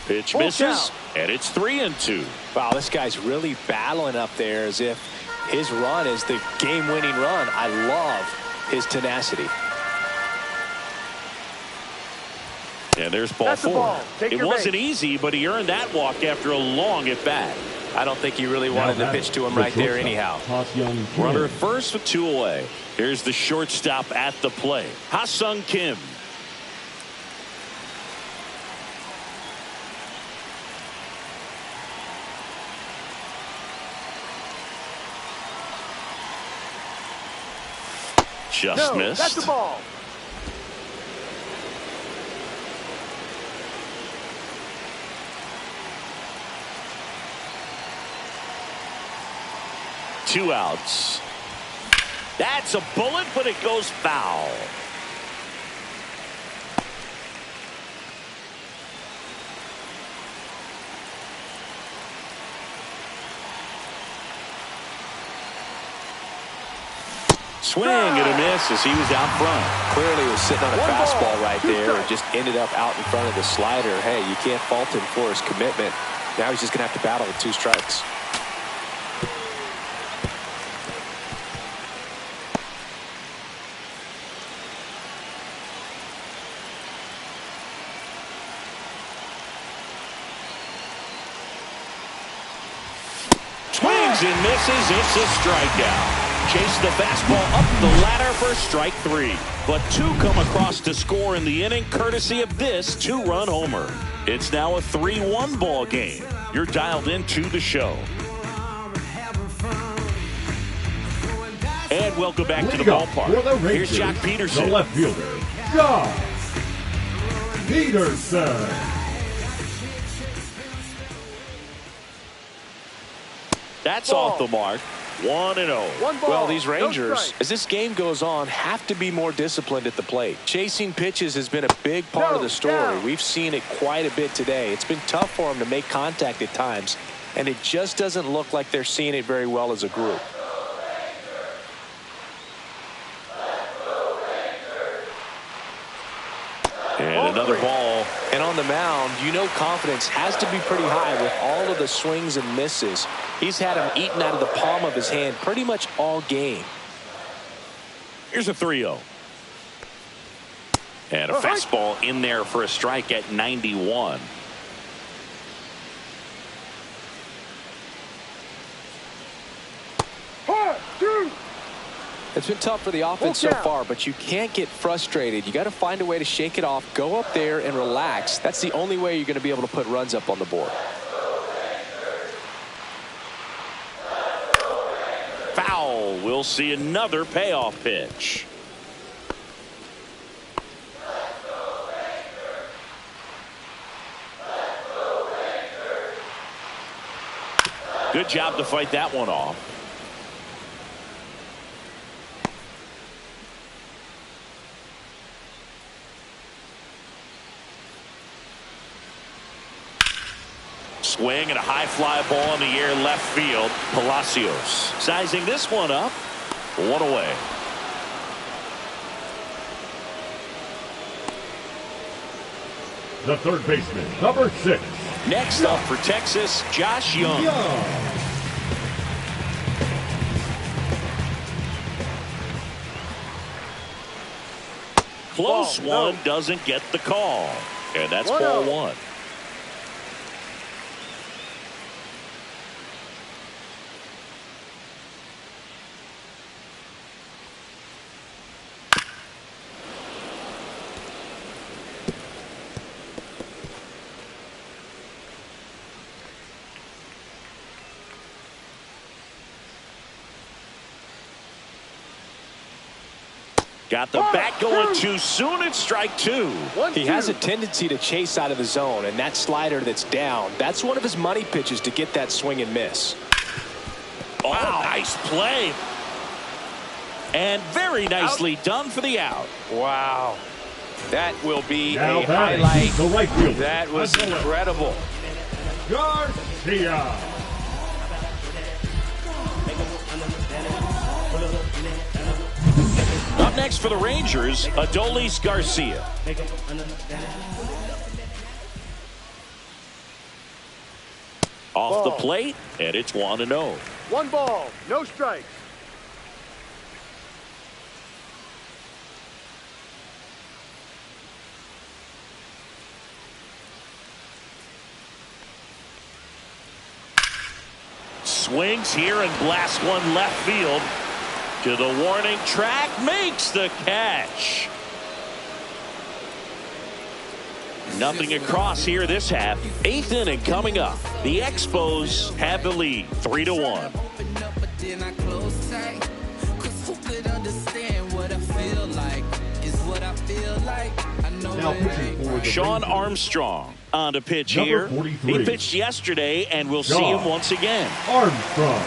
Pitch misses, and it's 3-2. Wow, this guy's really battling up there as if his run is the game-winning run. I love his tenacity. And there's ball four. It wasn't easy, but he earned that walk after a long at-bat. I don't think he really wanted to pitch to him right there anyhow. Runner at first with 2 away. Here's the shortstop at the plate, Ha-Sung Kim. Just missed. That's the ball. Two outs. That's a bullet, but it goes foul. Swing and a miss as he was out front. Clearly was sitting on a fastball right there and just ended up out in front of the slider. Hey, you can't fault him for his commitment. Now he's just going to have to battle with 2 strikes. Swings and misses. It's a strikeout. Chase the fastball up the ladder for strike 3. But 2 come across to score in the inning courtesy of this 2-run homer. It's now a 3-1 ball game. You're dialed into the show. And welcome back to the ballpark. Here's Jock Peterson. The left fielder, Jock Peterson. That's off the mark. 1-0. Well, these Rangers, as this game goes on, have to be more disciplined at the plate. Chasing pitches has been a big part of the story. We've seen it quite a bit today. It's been tough for them to make contact at times, and it just doesn't look like they're seeing it very well as a group. And another ball. And on the mound, you know confidence has to be pretty high with all of the swings and misses. He's had them eaten out of the palm of his hand pretty much all game. Here's a 3-0. And a fastball in there for a strike at 91. It's been tough for the offense so far, but you can't get frustrated. You got to find a way to shake it off, go up there and relax. That's the only way you're going to be able to put runs up on the board. Foul. We'll see another payoff pitch. Good job to fight that one off. swing and a high fly ball in the air left field. Palacios sizing this one up. One away. The third baseman, number 6. Next up for Texas, Josh Young. Close one, doesn't get the call. And that's ball 1. Got the bat going too soon. It's strike 2. He has a tendency to chase out of the zone, and that slider that's down, that's one of his money pitches to get that swing and miss. Oh, nice play. And very nicely done for the out. Wow. That will be Now a highlight. The right fielder. That was incredible. Garcia. Up next for the Rangers, Adolis Garcia. Off the plate, and it's 1-0. 1 ball, no strikes. Swings here and blasts one left field. To the warning track, makes the catch. Nothing across here this half. 8th inning coming up. The Expos have the lead, 3-1. Now pitching for the Sean Rangers. Armstrong on to pitch Number here. 43. He pitched yesterday, and we'll see him once again. Armstrong.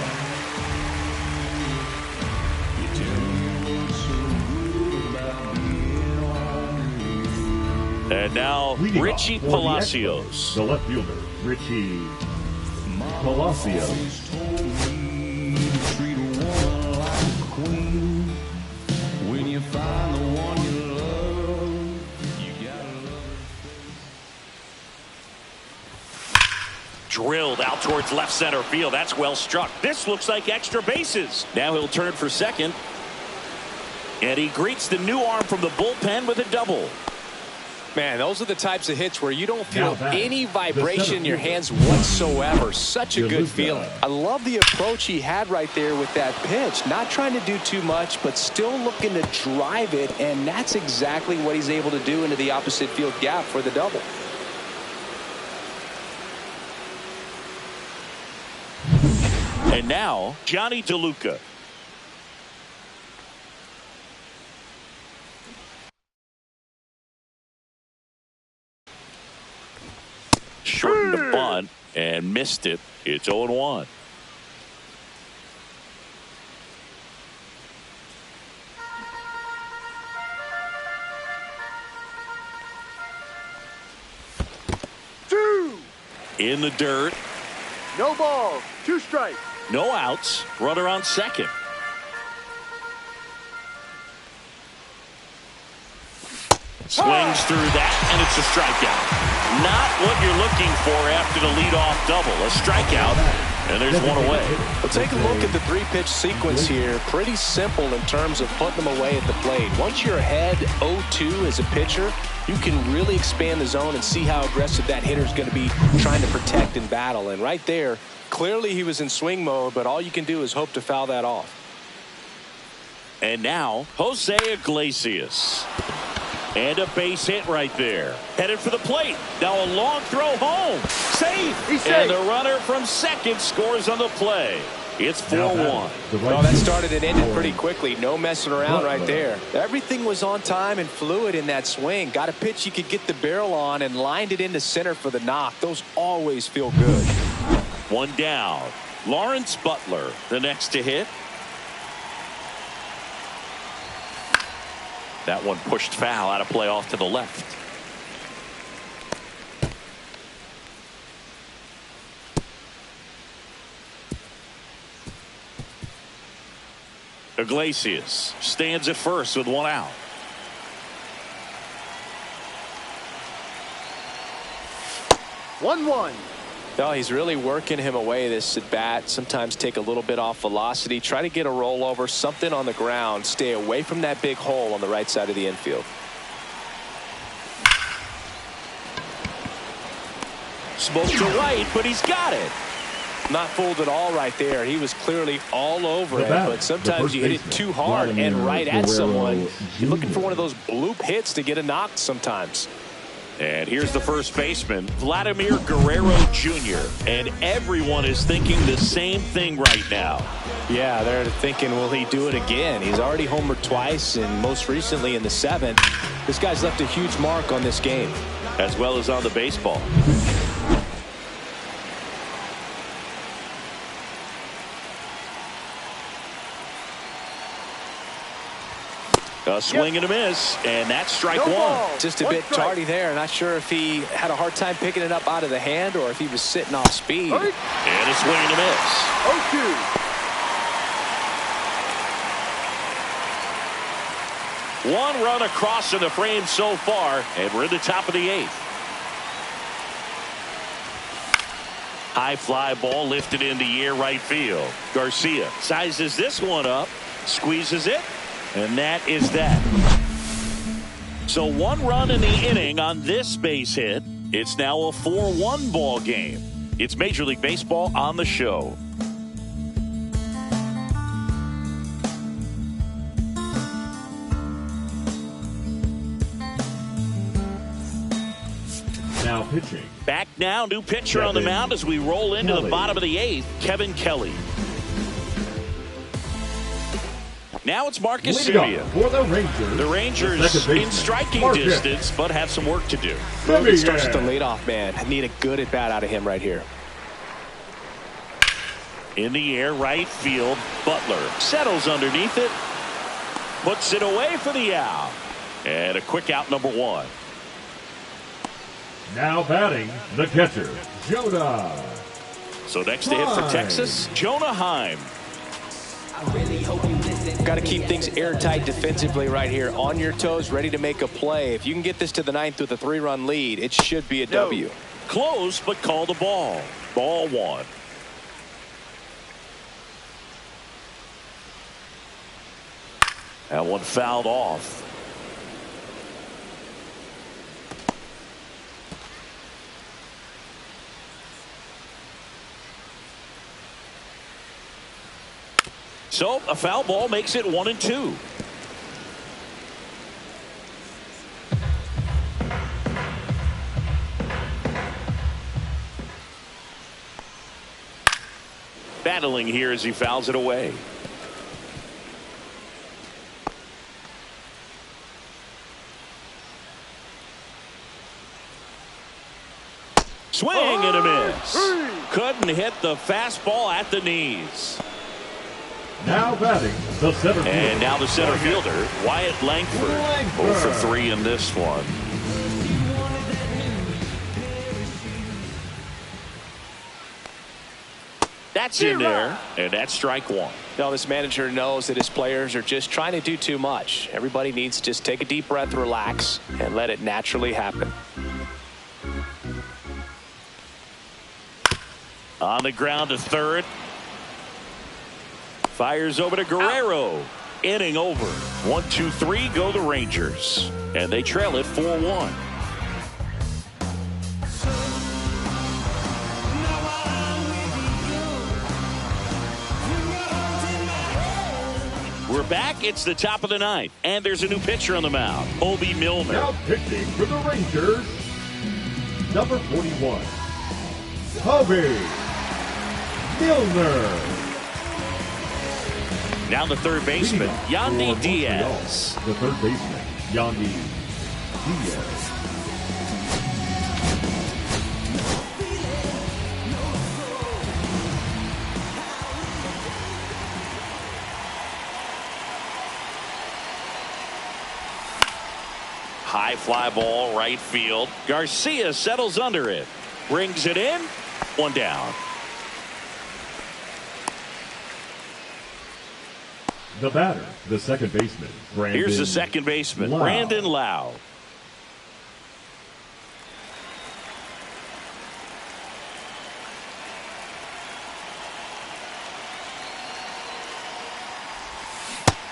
And now Leading Richie off for the Palacios. Expos, the left fielder, Richie Palacios. Drilled out towards left center field. That's well struck. This looks like extra bases. Now he'll turn for second. And he greets the new arm from the bullpen with a double. Man, those are the types of hits where you don't Now feel back, any the vibration center in your fielder. hands whatsoever. Such a good Deluca. feeling. I love the approach he had right there with that pitch. Not trying to do too much, but still looking to drive it, and that's exactly what he's able to do into the opposite field gap for the double. And now, Johnny DeLuca. Shortened the bunt and missed it. It's 0-1. In the dirt. No balls, 2 strikes. No outs. Runner on second. Swings through that, and it's a strikeout. Not what you're looking for after the leadoff double. A strikeout, and there's one away. Well, take a look at the 3-pitch sequence here. Pretty simple in terms of putting them away at the plate. Once you're ahead 0-2 as a pitcher, you can really expand the zone and see how aggressive that hitter's going to be trying to protect and battle. And right there, clearly he was in swing mode, but all you can do is hope to foul that off. And now, Jose Iglesias. And a base hit right there. Headed for the plate. Now a long throw home. Safe. He's safe. And the runner from second scores on the play. It's 4-1. Well, that started and ended pretty quickly. No messing around right there. Everything was on time and fluid in that swing. Got a pitch you could get the barrel on and lined it into center for the knock. Those always feel good. One down. Lawrence Butler, the next to hit. That one pushed foul, out of play off to the left. Iglesias stands at first with one out. One. No, he's really working him away, this at bat. Sometimes take a little bit off velocity. Try to get a rollover, something on the ground. Stay away from that big hole on the right side of the infield. Smoked to right, but he's got it. Not fooled at all right there. He was clearly all over it, but sometimes you hit it too hard and right at someone. You're looking for one of those bloop hits to get a knock sometimes. And here's the first baseman, Vladimir Guerrero Jr. And everyone is thinking the same thing right now. Yeah, they're thinking, will he do it again? He's already homered twice, and most recently in the 7th. This guy's left a huge mark on this game. As well as on the baseball. A swing and a miss, and that's strike one. Just a bit tardy there. Not sure if he had a hard time picking it up out of the hand or if he was sitting off speed. And a swing and a miss. 0-2. One run across in the frame so far, and we're in the top of the 8th. High fly ball lifted in the air right field. Garcia sizes this one up, squeezes it. And that is that. So one run in the inning on this base hit. It's now a 4-1 ball game. It's Major League Baseball on the show. Now pitching. Back now, new pitcher on the mound as we roll into the bottom of the 8th, Kevin Kelly. Now it's Marcus Semien. For the Rangers. The Rangers in striking distance, but have some work to do. It starts with the leadoff man. I need a good at bat out of him right here. In the air, right field. Butler settles underneath it. Puts it away for the out. And a quick out, number 1. Now batting, the catcher, Jonah. So next to hit for Texas, Jonah Heim. Got to keep things airtight defensively right here. On your toes, ready to make a play. If you can get this to the 9th with a 3-run lead, it should be a W. Close, but call the ball. Ball 1. That one fouled off. So a foul ball makes it 1-2. Battling here as he fouls it away. Swing and a miss. Couldn't hit the fastball at the knees. Now batting, the center fielder. And now the center fielder, Wyatt Langford. 0 for 3 in this one. That's in there, and that's strike 1. Now this manager knows that his players are just trying to do too much. Everybody needs to just take a deep breath, relax, and let it naturally happen. On the ground to third. Fires over to Guerrero. Inning over. 1-2-3 go the Rangers. And they trail it 4-1. We're back. It's the top of the 9th. And there's a new pitcher on the mound. Obi Milner. Now pitching for the Rangers, number 41, Obi Milner. Now the third baseman, Yandy Diaz. The third baseman, Yandy Diaz. High fly ball, right field. Garcia settles under it. Brings it in. 1 down. The batter, the second baseman, Brandon. Here's the second baseman, Lau. Brandon Lau.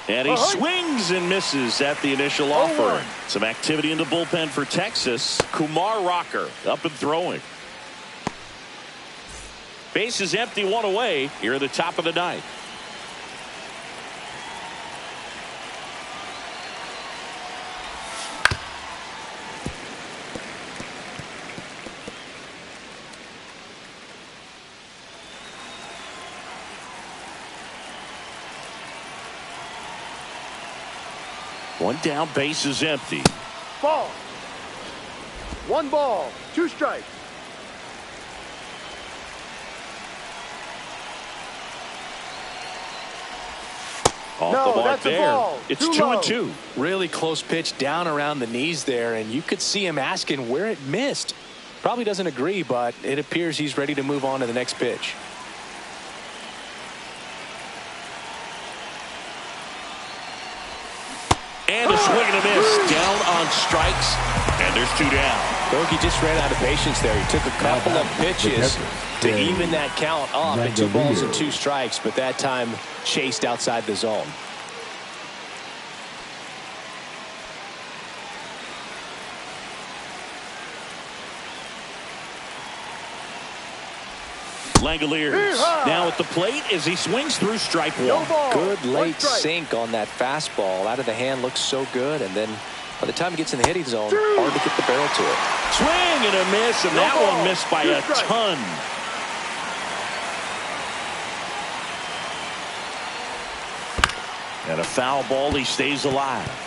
And he swings and misses at the initial offering. Some activity in the bullpen for Texas. Kumar Rocker up and throwing. Base is empty, one away here at the top of the ninth. One down, base is empty. Ball. 1 ball, 2 strikes. Off the mark that's a there. ball. It's Too 2-2. Really close pitch down around the knees there, and you could see him asking where it missed. Probably doesn't agree, but it appears he's ready to move on to the next pitch. And a swing and a miss. Down on strikes. And there's 2 down. Bogey just ran out of patience there. He took a couple of pitches to even that count off at 2 balls and 2 strikes, but that time chased outside the zone. Langoliers now at the plate as he swings through strike 1. Good late sink on that fastball. Out of the hand looks so good, and then by the time he gets in the hitting zone, hard to get the barrel to it. Swing and a miss, and that one missed by a ton. And a foul ball, he stays alive.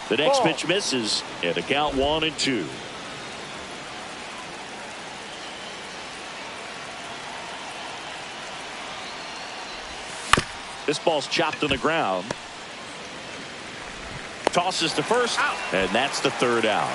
The next pitch misses, and the count 1-2. This ball's chopped on the ground. Tosses to first, and that's the 3rd out.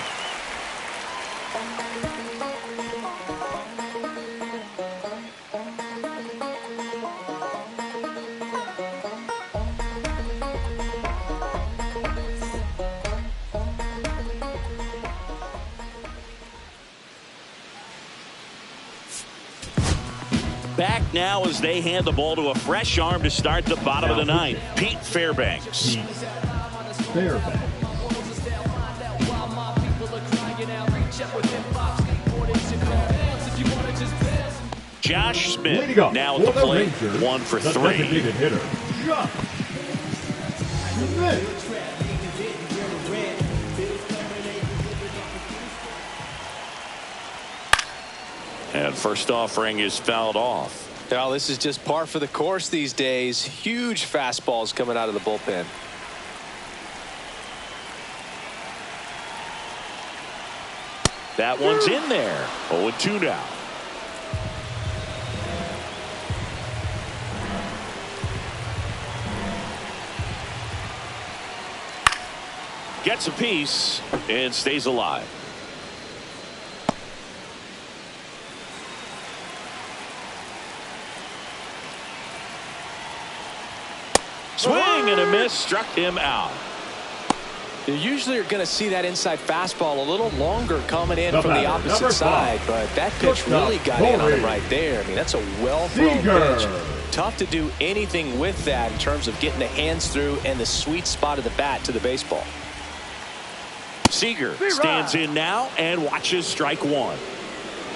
Back now as they hand the ball to a fresh arm to start the bottom of the ninth. Pete Fairbanks. Josh Smith now at the plate. 1 for 3. Hitter, Josh Smith. And first offering is fouled off. Now this is just par for the course these days. Huge fastballs coming out of the bullpen. That one's in there. 0-2 now. Gets a piece and stays alive. Swing and a miss, struck him out. You usually are going to see that inside fastball a little longer coming in from the opposite side, but that pitch really got in on him right there. I mean, that's a well-thrown pitch. Tough to do anything with that in terms of getting the hands through and the sweet spot of the bat to the baseball. Seager stands in now and watches strike 1.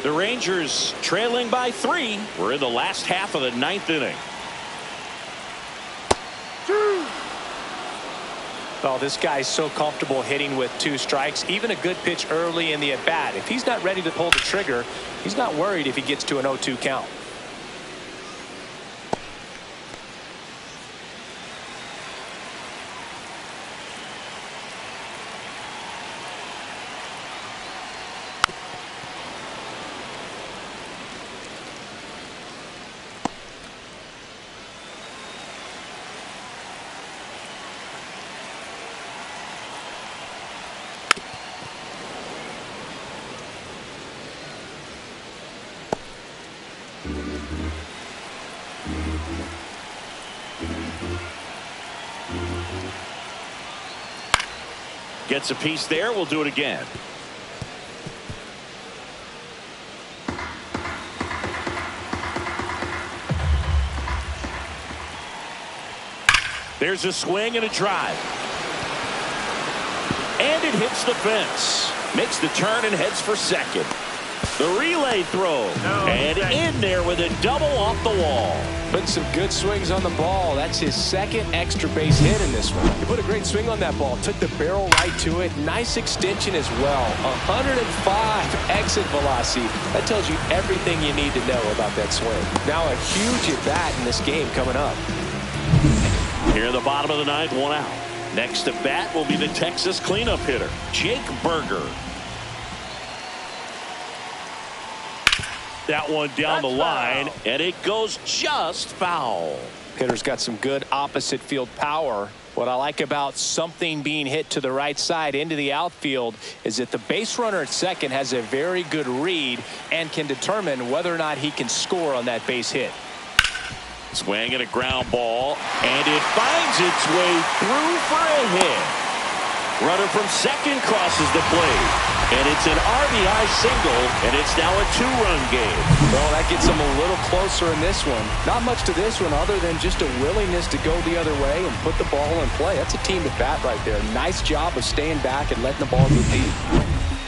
The Rangers trailing by 3. We're in the last half of the 9th inning. Oh, this guy's so comfortable hitting with 2 strikes. Even a good pitch early in the at-bat. If he's not ready to pull the trigger, he's not worried if he gets to an 0-2 count. Gets a piece there. We'll do it again. There's a swing and a drive. And it hits the fence. Makes the turn and heads for second. The relay throw. And in there with a double off the wall. Putting some good swings on the ball. That's his second extra base hit in this one. He put a great swing on that ball. Took the barrel right to it. Nice extension as well. 105 exit velocity. That tells you everything you need to know about that swing. Now a huge at bat in this game coming up. Here in the bottom of the ninth, 1 out. Next to bat will be the Texas cleanup hitter, Jake Berger. That one down the line, and it goes just foul. Hitter's got some good opposite field power. What I like about something being hit to the right side into the outfield is that the base runner at second has a very good read and can determine whether or not he can score on that base hit. Swing and a ground ball, and it finds its way through for a hit. Runner from second crosses the plate, and it's an RBI single, and it's now a 2-run game. Well, that gets them a little closer in this one. Not much to this one other than just a willingness to go the other way and put the ball in play. That's a team at bat right there. Nice job of staying back and letting the ball go deep.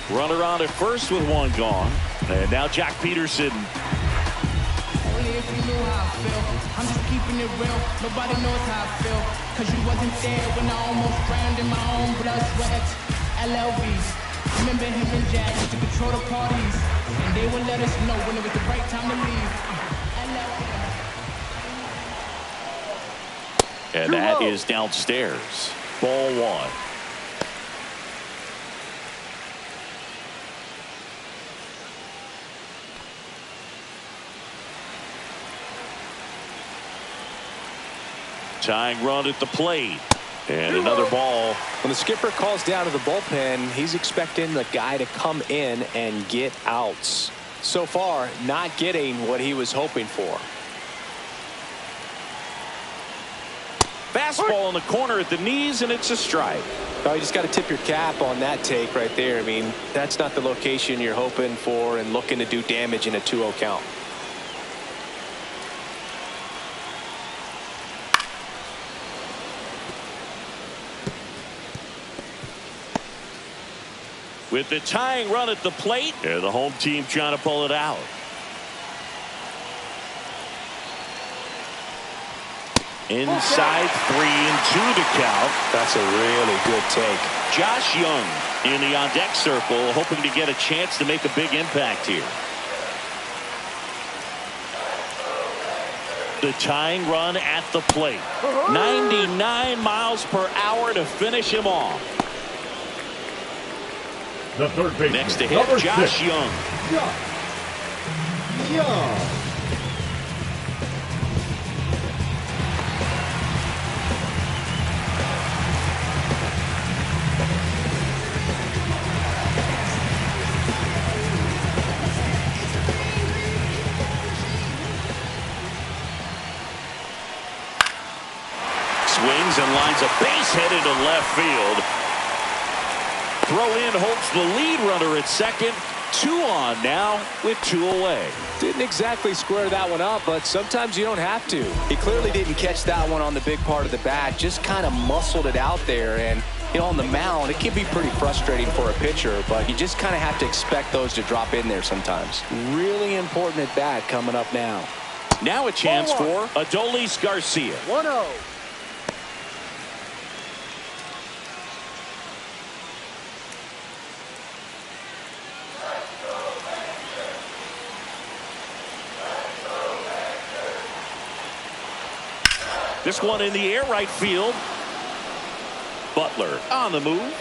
Runner on at first with one gone, and now Jack Peterson. Only if you knew how I feel. I'm just keeping it real. Nobody knows how I feel. Cause you wasn't there when I almost drowned in my own blood, sweat, MLB. Remember him and Jack used to control the parties. And they would let us know when it was the right time to leave. And that is downstairs. Ball 1. Tying run at the plate. And another ball. When the skipper calls down to the bullpen, he's expecting the guy to come in and get outs. So far, not getting what he was hoping for. Fastball in the corner at the knees, and it's a strike. Oh, you just got to tip your cap on that take right there. I mean, that's not the location you're hoping for and looking to do damage in a 2-0 count. With the tying run at the plate, and the home team trying to pull it out. Inside 3-2 to count. That's a really good take. Josh Young in the on-deck circle, hoping to get a chance to make a big impact here. The tying run at the plate. 99 miles per hour to finish him off. The third baseman. Next to hit, Josh Young. Young. Swings and lines a base hit into left field. Throw in holds the lead runner at second. 2 on now with 2 away. Didn't exactly square that one up, but sometimes you don't have to. He clearly didn't catch that one on the big part of the bat. Just kind of muscled it out there. And, you know, on the mound, it can be pretty frustrating for a pitcher, but you just kind of have to expect those to drop in there sometimes. Really important at bat coming up now. Now a chance for Adolis Garcia. 1-0. This one in the air right field. Butler on the move.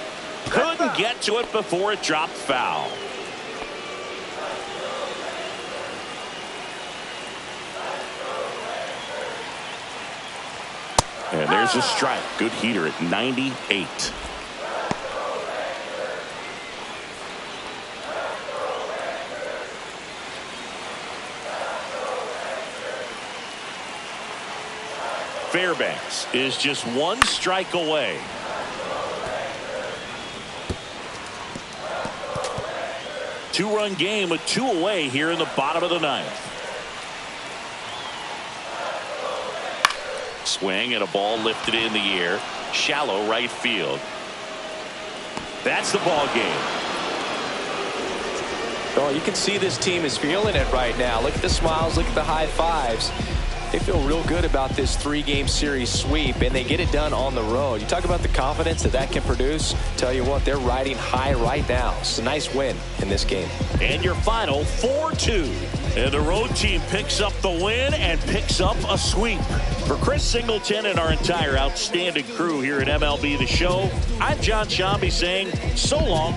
Couldn't get to it before it dropped foul. And there's a strike. Good heater at 98. Fairbanks is just 1 strike away. two-run game with 2 away here in the bottom of the 9th. Swing and a ball lifted in the air. Shallow right field. That's the ball game. Oh, you can see this team is feeling it right now. Look at the smiles. Look at the high fives. They feel real good about this 3-game series sweep, and they get it done on the road. You talk about the confidence that can produce. Tell you what, they're riding high right now. It's a nice win in this game. And your final 4-2. And the road team picks up the win and picks up a sweep. For Chris Singleton and our entire outstanding crew here at MLB The Show, I'm John Shambi saying so long.